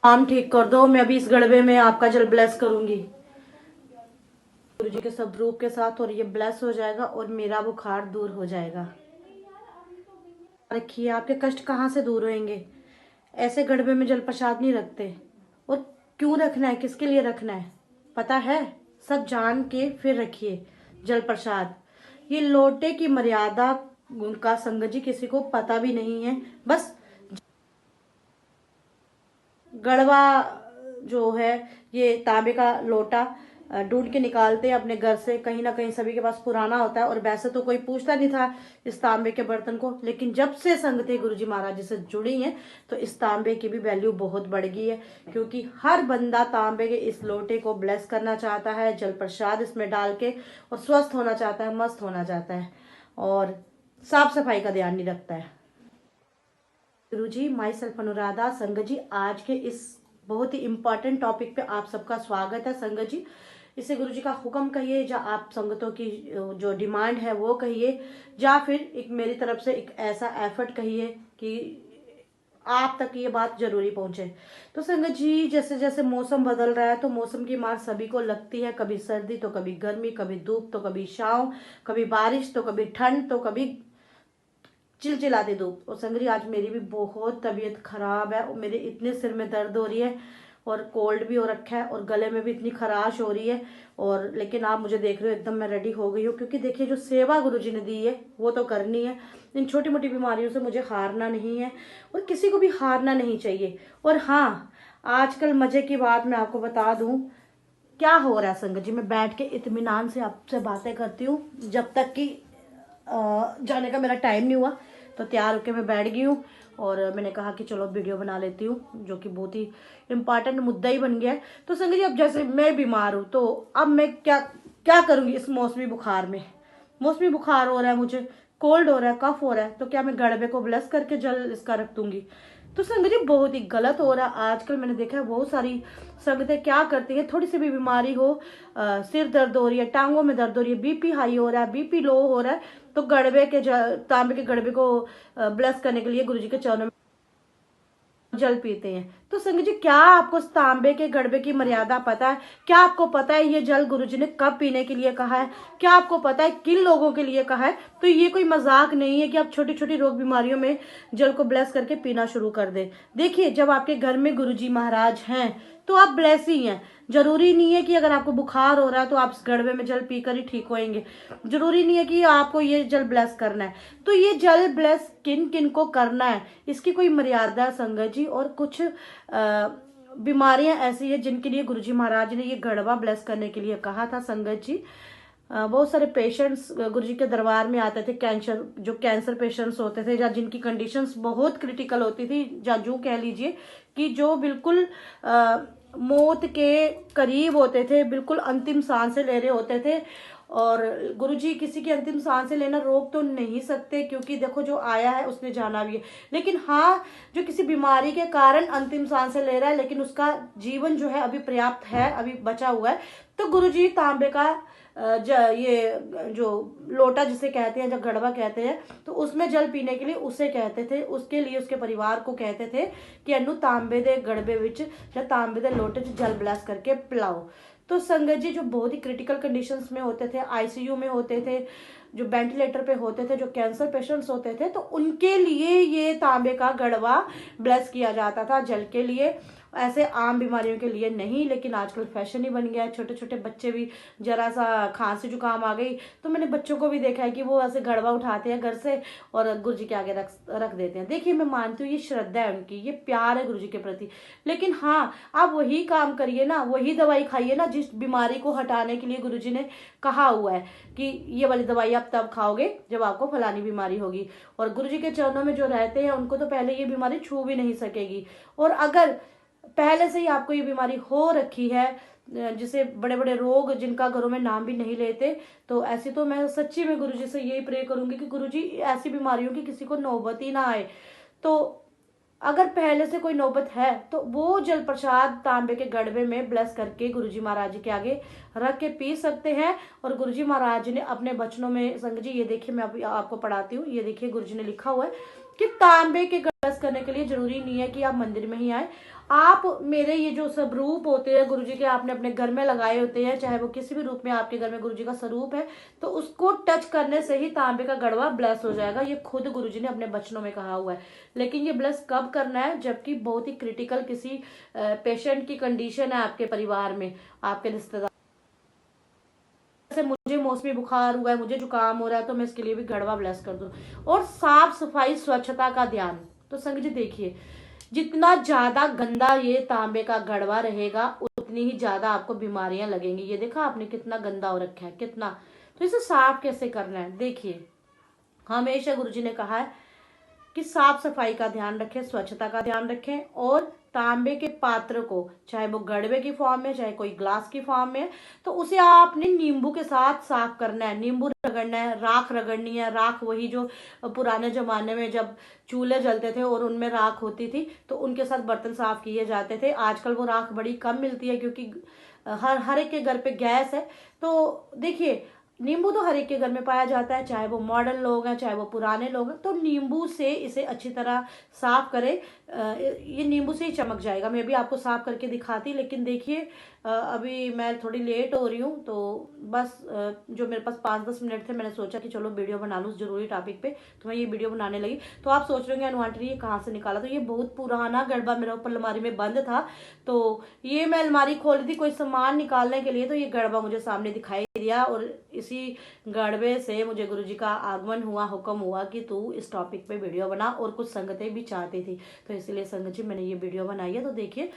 काम ठीक कर दो। मैं अभी इस गड़बे में आपका जल ब्लेस करूंगी गुरु जी के सब रूप के साथ, और ये ब्लेस हो जाएगा और मेरा बुखार दूर हो जाएगा। रखिए, आपके कष्ट कहाँ से दूर होंगे। ऐसे गड़बे में जल प्रसाद नहीं रखते। और क्यों रखना है, किसके लिए रखना है पता है? सब जान के फिर रखिए जल प्रसाद। ये लोटे की मर्यादा का संगत जी किसी को पता भी नहीं है। बस गड़वा जो है, ये तांबे का लोटा ढूंढ के निकालते हैं अपने घर से। कहीं ना कहीं सभी के पास पुराना होता है, और वैसे तो कोई पूछता नहीं था इस तांबे के बर्तन को, लेकिन जब से संगतें गुरुजी महाराज जी से जुड़ी हैं तो इस तांबे की भी वैल्यू बहुत बढ़ गई है। क्योंकि हर बंदा तांबे के इस लोटे को ब्लेस करना चाहता है, जल प्रसाद इसमें डाल के, और स्वस्थ होना चाहता है, मस्त होना चाहता है, और साफ सफाई का ध्यान नहीं रखता है। गुरुजी, माई सेल्फ अनुराधा। संगत जी, आज के इस बहुत ही इम्पोर्टेंट टॉपिक पे आप सबका स्वागत है। संगत जी, इसे गुरु जी का हुक्म कहिए, या आप संगतों की जो डिमांड है वो कहिए, या फिर एक मेरी तरफ से एक ऐसा एफर्ट कहिए कि आप तक ये बात जरूरी पहुंचे। तो संगत जी, जैसे जैसे मौसम बदल रहा है तो मौसम की मार सभी को लगती है। कभी सर्दी तो कभी गर्मी, कभी धूप तो कभी छांव, कभी बारिश तो कभी ठंड, तो कभी चिलचिलाती धूप। और संगरी, आज मेरी भी बहुत तबीयत खराब है, और मेरे इतने सिर में दर्द हो रही है, और कोल्ड भी हो रखा है, और गले में भी इतनी खराश हो रही है। और लेकिन आप मुझे देख रहे हो, एकदम मैं रेडी हो गई हूँ, क्योंकि देखिए जो सेवा गुरुजी ने दी है वो तो करनी है। इन छोटी मोटी बीमारियों से मुझे हारना नहीं है, और किसी को भी हारना नहीं चाहिए। और हाँ, आजकल मजे की बात मैं आपको बता दूं क्या हो रहा है। संगत जी, मैं बैठ के इत्मीनान से आपसे बातें करती हूँ, जब तक कि जाने का मेरा टाइम नहीं हुआ। तो तैयार होके मैं बैठ गई हूँ, और मैंने कहा कि चलो वीडियो बना लेती हूँ, जो कि बहुत ही इम्पोर्टेंट मुद्दा ही बन गया है। तो संगत जी, अब जैसे मैं बीमार हूँ, तो अब मैं क्या क्या करूँगी इस मौसमी बुखार में। मौसमी बुखार हो रहा है मुझे, कोल्ड हो रहा है, कफ हो रहा है, तो क्या मैं गड़बे को ब्लेस करके जल इसका रख दूंगी? तो संगत जी, बहुत ही गलत हो रहा है। आजकल मैंने देखा है बहुत सारी संगतें क्या करती हैं, थोड़ी सी भी बीमारी हो, सिर दर्द हो रही है, टांगों में दर्द हो रही है, बीपी हाई हो रहा है, बीपी लो हो रहा है, तो गड़बे के तांबे के गड़बे को ब्लेस करने के लिए गुरुजी के चरणों में जल पीते हैं। तो संगत जी, क्या आपको तांबे के गड़बे की मर्यादा पता है? क्या आपको पता है ये जल गुरुजी ने कब पीने के लिए कहा है? क्या आपको पता है किन लोगों के लिए कहा है? तो ये कोई मजाक नहीं है कि आप छोटी छोटी रोग बीमारियों में जल को ब्लेस करके पीना शुरू कर दे। देखिए, जब आपके घर में गुरुजी महाराज हैं तो आप ब्लेस ही हैं। जरूरी नहीं है कि अगर आपको बुखार हो रहा है तो आप इस गड़बे में जल पीकर ही ठीक होएंगे। जरूरी नहीं है कि आपको ये जल ब्लेस करना है। तो ये जल ब्लेस किन किन को करना है, इसकी कोई मर्यादा है संगत जी। और कुछ बीमारियां ऐसी है जिनके लिए गुरुजी महाराज ने ये गड़बा ब्लेस करने के लिए कहा था। संगत जी, बहुत सारे पेशेंट्स गुरुजी के दरबार में आते थे, कैंसर पेशेंट्स होते थे, या जिनकी कंडीशंस बहुत क्रिटिकल होती थी, या जो कह लीजिए कि जो बिल्कुल मौत के करीब होते थे, बिल्कुल अंतिम सांसें ले रहे होते थे। और गुरुजी किसी की अंतिम सांसें लेना रोक तो नहीं सकते, क्योंकि देखो जो आया है उसने जाना भी है। लेकिन हाँ, जो किसी बीमारी के कारण अंतिम सांसें ले रहा है, लेकिन उसका जीवन जो है अभी पर्याप्त है, अभी बचा हुआ है, तो गुरुजी तांबे का ये जो लोटा जिसे कहते हैं, जब गड़वा कहते हैं, तो उसमें जल पीने के लिए उसे कहते थे, उसके लिए उसके परिवार को कहते थे कि अनु तांबे दे गड़बे विच या तांबे दे लोटे च जल ब्लेस करके पिलाओ। तो संगत जी, जो बहुत ही क्रिटिकल कंडीशंस में होते थे, आईसीयू में होते थे, जो वेंटिलेटर पे होते थे, जो कैंसर पेशेंट्स होते थे, तो उनके लिए ये तांबे का गड़वा ब्लेस किया जाता था जल के लिए, ऐसे आम बीमारियों के लिए नहीं। लेकिन आजकल फैशन ही बन गया है, छोटे छोटे बच्चे भी जरा सा खांसी जुकाम आ गई तो मैंने बच्चों को भी देखा है कि वो ऐसे गड़वा उठाते हैं घर से और गुरुजी के आगे रख देते हैं। देखिए, मैं मानती हूँ ये श्रद्धा है उनकी, ये प्यार है गुरुजी के प्रति। लेकिन हाँ, आप वही काम करिए ना, वही दवाई खाइए ना जिस बीमारी को हटाने के लिए गुरुजी ने कहा हुआ है कि ये वाली दवाई आप तब खाओगे जब आपको फलानी बीमारी होगी। और गुरुजी के चरणों में जो रहते हैं उनको तो पहले ये बीमारी छू भी नहीं सकेगी। और अगर पहले से ही आपको ये बीमारी हो रखी है, जिसे बड़े बड़े रोग जिनका घरों में नाम भी नहीं लेते, तो ऐसी तो मैं सच्ची में गुरुजी से यही प्रे करूंगी कि गुरुजी ऐसी बीमारियों की किसी को नौबत ही ना आए। तो अगर पहले से कोई नौबत है तो वो जल प्रसाद तांबे के गड़बे में ब्लेस करके गुरुजी महाराज जी के आगे रख के पी सकते हैं। और गुरुजी महाराज ने अपने बचनों में, संग जी ये देखिए, मैं अभी आपको पढ़ाती हूँ, ये देखिए गुरुजी ने लिखा हुआ है कि तांबे के ब्रश करने के लिए जरूरी नहीं है कि आप मंदिर में ही आए। आप मेरे ये जो सब रूप होते हैं गुरुजी के, आपने अपने घर में लगाए होते हैं, चाहे वो किसी भी रूप में आपके घर में गुरुजी का स्वरूप है, तो उसको टच करने से ही तांबे का गड़वा ब्लेस हो जाएगा। ये खुद गुरुजी ने अपने बचनों में कहा हुआ है। लेकिन ये ब्लेस कब करना है? जबकि बहुत ही क्रिटिकल किसी पेशेंट की कंडीशन है आपके परिवार में, आपके रिश्तेदार, मुझे मौसमी बुखार हुआ है, मुझे जुकाम हो रहा है, तो मैं इसके लिए भी गड़वा ब्लेस कर दूं। और साफ सफाई स्वच्छता का ध्यान। तो संग जी देखिए, जितना ज्यादा गंदा ये तांबे का गड़वा रहेगा उतनी ही ज्यादा आपको बीमारियां लगेंगी। ये देखा आपने कितना गंदा हो रखा है, कितना। तो इसे साफ कैसे करना है? देखिए, हमेशा गुरुजी ने कहा है कि साफ सफाई का ध्यान रखें, स्वच्छता का ध्यान रखें, और तांबे के पात्र को, चाहे वो गड़बे की फॉर्म में, चाहे कोई ग्लास की फॉर्म में, तो उसे आपने नींबू के साथ साफ करना है। नींबू रगड़ना है, राख रगड़नी है। राख वही जो पुराने जमाने में जब चूल्हे जलते थे और उनमें राख होती थी तो उनके साथ बर्तन साफ किए जाते थे। आजकल वो राख बड़ी कम मिलती है क्योंकि हर एक के घर पे गैस है। तो देखिए, नींबू तो हर एक के घर में पाया जाता है, चाहे वो मॉडर्न लोग हैं चाहे वो पुराने लोग हैं। तो नींबू से इसे अच्छी तरह साफ करें। ये नींबू से ही चमक जाएगा। मैं भी आपको साफ करके दिखाती, लेकिन देखिए अभी मैं थोड़ी लेट हो रही हूँ, तो बस जो मेरे पास 5-10 मिनट थे, मैंने सोचा कि चलो वीडियो बना लूँ जरूरी टॉपिक पे, तो मैं ये वीडियो बनाने लगी। तो आप सोच रहे होंगे अनुआंटी ये कहाँ से निकाला? तो ये बहुत पुराना गड़बा मेरे ऊपर अलमारी में बंद था, तो ये मैं अलमारी खोली थी कोई सामान निकालने के लिए, तो ये गड़बा मुझे सामने दिखाई दिया, और इसी गड़बे से मुझे गुरुजी का आगमन हुआ, हुक्म हुआ कि तू इस टॉपिक पे वीडियो बना। और कुछ संगतें भी चाहती थी, तो इसलिए संगत जी मैंने ये वीडियो बनाई है। तो देखिए,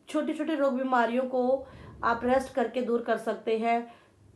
छोटे छोटे रोग बीमारियों को आप रेस्ट करके दूर कर सकते हैं,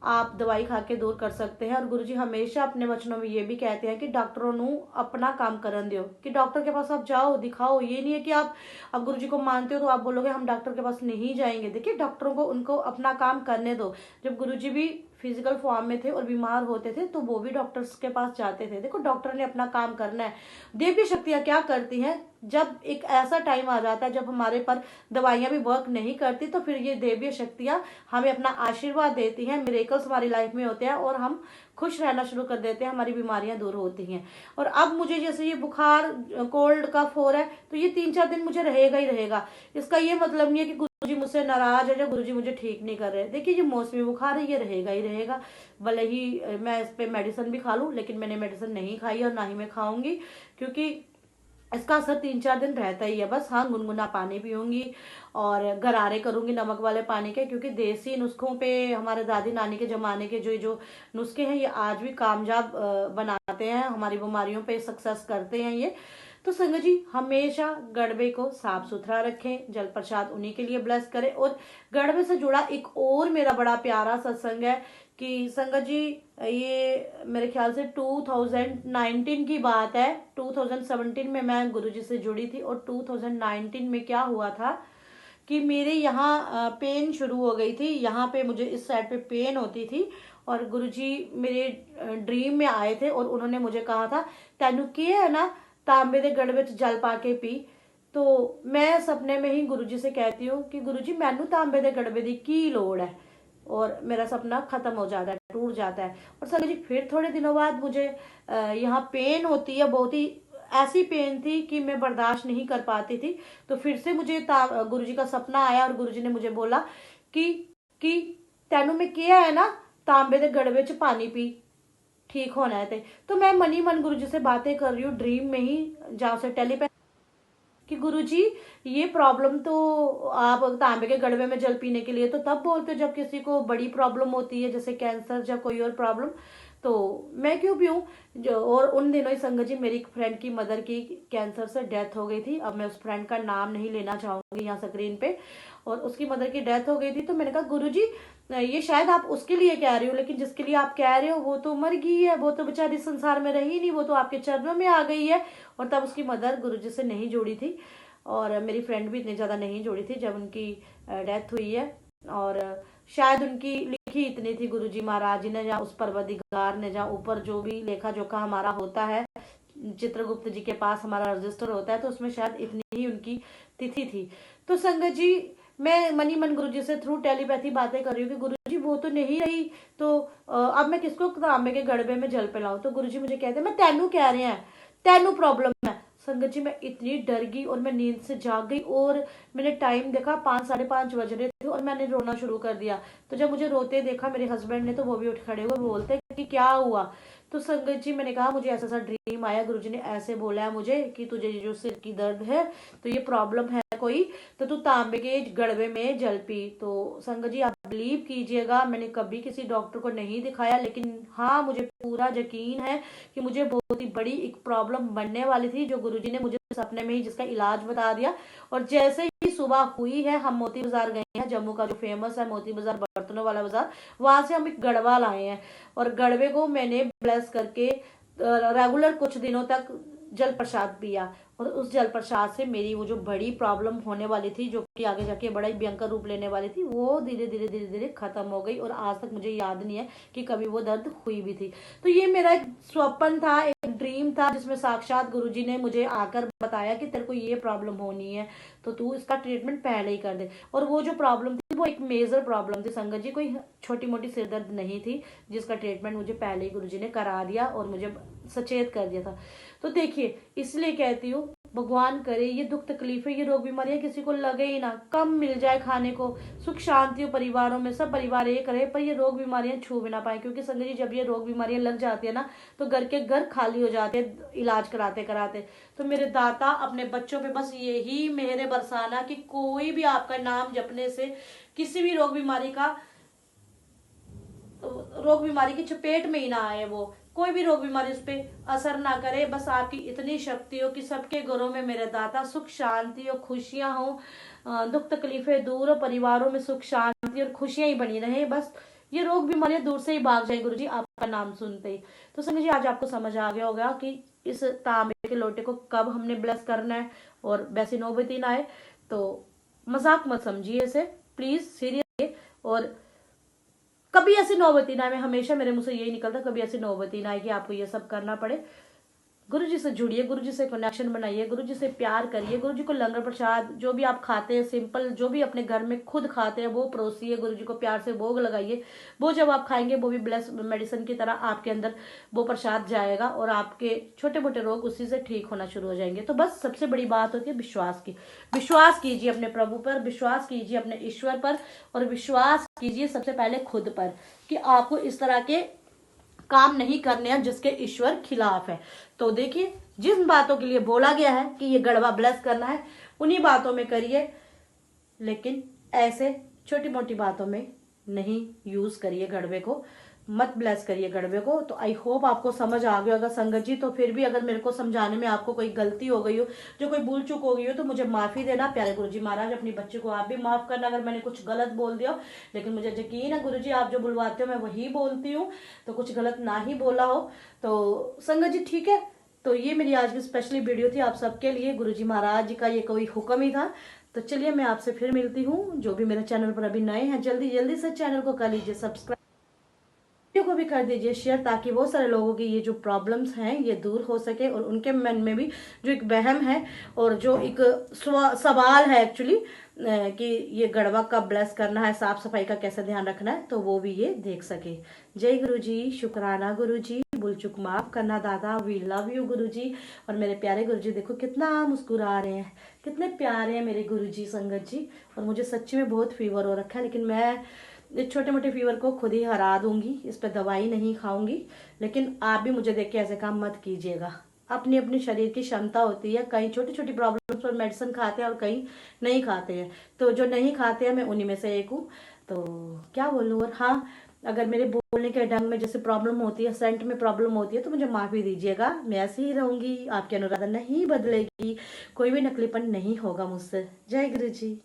आप दवाई खा के दूर कर सकते हैं। और गुरुजी हमेशा अपने वचनों में ये भी कहते हैं कि डॉक्टरों ਨੂੰ अपना काम करन दियो, कि डॉक्टर के पास आप जाओ, दिखाओ। ये नहीं है कि आप अब गुरुजी को मानते हो तो आप बोलोगे हम डॉक्टर के पास नहीं जाएंगे। देखिए, डॉक्टरों को उनको अपना काम करने दो। जब गुरुजी भी फिजिकल फॉर्म में थे और बीमार होते थे तो वो भी डॉक्टर्स के पास जाते थे। देखो, डॉक्टर ने अपना काम करना है। देवी शक्तियां क्या करती हैं? जब एक ऐसा टाइम आ जाता है जब हमारे पर दवाइयां भी वर्क नहीं करती, तो फिर ये देवी शक्तियां हमें अपना आशीर्वाद देती हैं, मिरेकल्स हमारी लाइफ में होते हैं और हम खुश रहना शुरू कर देते हैं, हमारी बीमारियां दूर होती हैं। और अब मुझे जैसे ये बुखार, कोल्ड कफ हो रहा है, तो ये 3-4 दिन मुझे रहेगा ही रहेगा। इसका ये मतलब नहीं है कि गुरुजी मुझसे नाराज है या गुरुजी मुझे ठीक नहीं कर रहे। देखिए, ये मौसमी बुखार है, ये रहेगा ही रहेगा। भले ही मैं इस पे मेडिसिन भी खा लूं, लेकिन मैंने मेडिसिन नहीं खाई और ना ही मैं खाऊंगी, क्योंकि इसका असर 3-4 दिन रहता ही है। बस हाँ, गुनगुना पानी पीऊंगी और गरारे करूंगी नमक वाले पानी के, क्योंकि देसी नुस्खों पे, हमारे दादी नानी के जमाने के जो जो नुस्खे हैं, ये आज भी कामयाब बनाते हैं, हमारी बीमारियों पे सक्सेस करते हैं ये। तो संगत जी, हमेशा गड़बे को साफ सुथरा रखें, जल प्रसाद उन्हीं के लिए ब्लेस करें। और गड़बे से जुड़ा एक और मेरा बड़ा प्यारा सत्संग है कि संगत जी, ये मेरे ख्याल से 2019 की बात है। 2017 में मैं गुरुजी से जुड़ी थी, और 2019 में क्या हुआ था कि मेरे यहाँ पेन शुरू हो गई थी। यहाँ पे मुझे इस साइड पे पेन होती थी, और गुरुजी मेरे ड्रीम में आए थे और उन्होंने मुझे कहा था, तेनू के है ना तांबे दे गड़ विच जल पा के पी। तो मैं सपने में ही गुरुजी से कहती हूँ कि गुरुजी, मैनू तांबे दे गड़बे दी की लोड़ है, और मेरा सपना खत्म हो जाता है, टूट जाता है। और सर जी, फिर थोड़े दिनों बाद मुझे यहाँ पेन होती है, बहुत ही ऐसी पेन थी कि मैं बर्दाश्त नहीं कर पाती थी। तो फिर से मुझे गुरुजी का सपना आया और गुरुजी ने मुझे बोला कि कि तेनू में किया है ना, तांबे दे गड़बे च पानी पी, ठीक होना है। तो मैं मनी मन गुरुजी से बातें कर रही हूँ ड्रीम में ही, जहाँ से टेलीपैथ, कि गुरुजी ये प्रॉब्लम तो आप तांबे के गड़बे में जल पीने के लिए तो तब बोलते हो जब किसी को बड़ी प्रॉब्लम होती है, जैसे कैंसर या कोई और प्रॉब्लम, तो मैं क्यों पीऊँ? जो और उन दिनों ही संगत जी, मेरी फ्रेंड की मदर की कैंसर से डेथ हो गई थी। अब मैं उस फ्रेंड का नाम नहीं लेना चाहूंगी यहाँ स्क्रीन पे, और उसकी मदर की डेथ हो गई थी। तो मैंने कहा, गुरुजी ये शायद आप उसके लिए कह रही हो, लेकिन जिसके लिए आप कह रहे हो वो तो मर गई है, वो तो बेचारी संसार में रही नहीं, वो तो आपके चरणों में आ गई है। और तब उसकी मदर गुरुजी से नहीं जुड़ी थी, और मेरी फ्रेंड भी इतनी ज़्यादा नहीं जुड़ी थी जब उनकी डेथ हुई है। और शायद उनकी लिखी इतनी थी गुरुजी महाराज जी ने, या उस परवदिगार ने, जहाँ ऊपर जो भी लेखा जोखा हमारा होता है, चित्रगुप्त जी के पास हमारा रजिस्टर होता है, तो उसमें शायद इतनी ही उनकी तिथि थी। तो संगत जी, मैं मनी मन गुरुजी से थ्रू टेलीपैथी बातें कर रही हूँ कि गुरुजी वो तो नहीं रही, तो अब मैं किसको तांबे के गड़बे में जल पिलाऊं? तो गुरुजी मुझे कहते हैं, मैं तेनू कह रहे हैं, तेनू प्रॉब्लम है, संगत जी मैं इतनी डर गई और मैं नींद से जाग गई और मैंने टाइम देखा 5 साढ़े 5 बज रहे थे और मैंने रोना शुरू कर दिया। तो जब मुझे रोते देखा मेरे हस्बैंड ने तो वो भी उठ खड़े हुए, बोलते कि क्या हुआ। तो संगत जी मैंने कहा मुझे ऐसा सा ड्रीम आया, गुरुजी ने ऐसे बोला है मुझे कि तुझे ये जो सिर की दर्द है तो ये प्रॉब्लम है कोई, तो तू तांबे के गड़बे में जल पी। तो संगत जी आप बिलीव कीजिएगा मैंने कभी किसी डॉक्टर को नहीं दिखाया, लेकिन हाँ मुझे पूरा यकीन है कि मुझे बहुत ही बड़ी एक प्रॉब्लम बनने वाली थी, जो गुरुजी ने मुझे सपने में ही जिसका इलाज बता दिया। और जैसे ही सुबह हुई है हम मोती बाजार गए हैं, जम्मू का जो फेमस है मोती बाजार, बर्तनों वाला बाजार, वहां से हम एक गड़वा लाए हैं और गड़वे को मैंने ब्लेस करके रेगुलर कुछ दिनों तक जल प्रसाद पिया और उस जल प्रसाद से मेरी वो जो बड़ी प्रॉब्लम होने वाली थी, जो कि आगे जाके बड़ा ही भयंकर रूप लेने वाली थी, वो धीरे धीरे धीरे धीरे खत्म हो गई और आज तक मुझे याद नहीं है कि कभी वो दर्द हुई भी थी। तो ये मेरा एक स्वप्न था, एक ड्रीम था, जिसमें साक्षात गुरुजी ने मुझे आकर बताया कि तेरे को ये प्रॉब्लम होनी है तो तू इसका ट्रीटमेंट पहले ही कर दे। और वो जो प्रॉब्लम थी वो एक मेजर प्रॉब्लम थी संगत जी, कोई छोटी मोटी सिरदर्द नहीं थी, जिसका ट्रीटमेंट मुझे पहले ही गुरुजी ने करा दिया और मुझे सचेत कर दिया था। तो देखिए इसलिए कहती हूँ भगवान करे ये दुख तकलीफें ये रोग बीमारियां किसी को लगे ही ना, कम मिल जाए खाने को, सुख शांति हो परिवारों में, सब परिवार एक रहे, पर ये रोग बीमारियां छू भी ना पाए। क्योंकि संगत जी जब ये रोग बीमारियां लग जाती है ना तो घर के घर खाली हो जाते हैं इलाज कराते कराते। तो मेरे दाता अपने बच्चों पे बस यही मेहर बरसाना कि कोई भी आपका नाम जपने से किसी भी रोग बीमारी की चपेट में ही ना आए, वो कोई भी रोग बीमारी उस पर असर ना करे। बस आपकी इतनी शक्ति हो कि सबके घरों में मेरे दाता सुख शांति हो, खुशियां हो, दुख तकलीफें दूर हो, परिवारों में सुख शांति और खुशियां ही बनी रहे, बस ये रोग बीमारियां दूर से ही भाग जाए गुरुजी आपका नाम सुनते ही। तो संगत जी आज आपको समझ आ गया होगा कि इस तांबे के लोटे को कब हमने ब्लेस करना है और वैसी नौबत ना आए। तो मजाक मत समझिए इसे प्लीज, सीरियस। और कभी ऐसी नौबती ना आए, हमेशा मेरे मुंह से यही निकलता कभी ऐसी नौबती ना आए कि आपको ये सब करना पड़े। गुरुजी से जुड़िए, गुरुजी से कनेक्शन बनाइए, गुरुजी से प्यार करिए, गुरुजी को लंगर प्रसाद जो भी आप खाते हैं सिंपल जो भी अपने घर में खुद खाते हैं वो परोसिए, गुरुजी को प्यार से भोग लगाइए। वो जब आप खाएंगे वो भी ब्लेस मेडिसिन की तरह आपके अंदर वो प्रसाद जाएगा और आपके छोटे मोटे रोग उसी से ठीक होना शुरू हो जाएंगे। तो बस सबसे बड़ी बात होती है विश्वास की, विश्वास कीजिए अपने प्रभु पर, विश्वास कीजिए अपने ईश्वर पर और विश्वास कीजिए सबसे पहले खुद पर कि आपको इस तरह के काम नहीं करने हैं जिसके ईश्वर खिलाफ है। तो देखिए जिन बातों के लिए बोला गया है कि ये गड़वा ब्लेस करना है उन्हीं बातों में करिए, लेकिन ऐसे छोटी मोटी बातों में नहीं यूज करिए, गड़बे को मत ब्लेस करिए गड़बे को। तो आई होप आपको समझ आ गया होगा संगत जी। तो फिर भी अगर मेरे को समझाने में आपको कोई गलती हो गई हो, जो कोई भूल चूक हो गई हो, तो मुझे माफी देना प्यारे गुरुजी महाराज, अपनी बच्चे को आप भी माफ करना अगर मैंने कुछ गलत बोल दिया हो। लेकिन मुझे यकीन है गुरुजी आप जो बुलवाते हो मैं वही बोलती हूँ, तो कुछ गलत ना ही बोला हो। तो संगत जी ठीक है, तो ये मेरी आज की स्पेशली वीडियो थी आप सबके लिए, गुरुजी महाराज जी का ये कोई हुक्म ही था। तो चलिए मैं आपसे फिर मिलती हूँ। जो भी मेरे चैनल पर अभी नए हैं जल्दी जल्दी से चैनल को कर लीजिए सब्सक्राइब, वीडियो को भी कर दीजिए शेयर, ताकि बहुत सारे लोगों की ये जो प्रॉब्लम्स हैं ये दूर हो सके और उनके मन में भी जो एक वहम है और जो एक सवाल है एक्चुअली कि ये गड़वा कब ब्लेस करना है, साफ सफाई का कैसे ध्यान रखना है, तो वो भी ये देख सके। जय गुरुजी, शुक्राना गुरुजी, भूल चुक माफ करना दादा, वी लव यू गुरुजी। और मेरे प्यारे गुरुजी देखो कितना मुस्कुरा रहे हैं, कितने प्यारे हैं मेरे गुरुजी संगत जी। और मुझे सच्ची में बहुत फीवर हो रखा है, लेकिन मैं इस छोटे मोटे फीवर को खुद ही हरा दूंगी, इस पर दवाई नहीं खाऊंगी। लेकिन आप भी मुझे देख के ऐसे काम मत कीजिएगा, अपनी अपनी शरीर की क्षमता होती है, कहीं छोटी छोटी प्रॉब्लम्स पर मेडिसिन खाते हैं और कहीं नहीं खाते हैं। तो जो नहीं खाते हैं मैं उन्हीं में से एक हूँ, तो क्या बोलूँ। और हाँ अगर मेरे बोलने के ढंग में जैसे प्रॉब्लम होती है, सेंट में प्रॉब्लम होती है, तो मुझे माफी दीजिएगा, मैं ऐसी ही रहूंगी, आपकी अनुराधा नहीं बदलेगी, कोई भी नकलीपन नहीं होगा मुझसे। जय गुरु जी।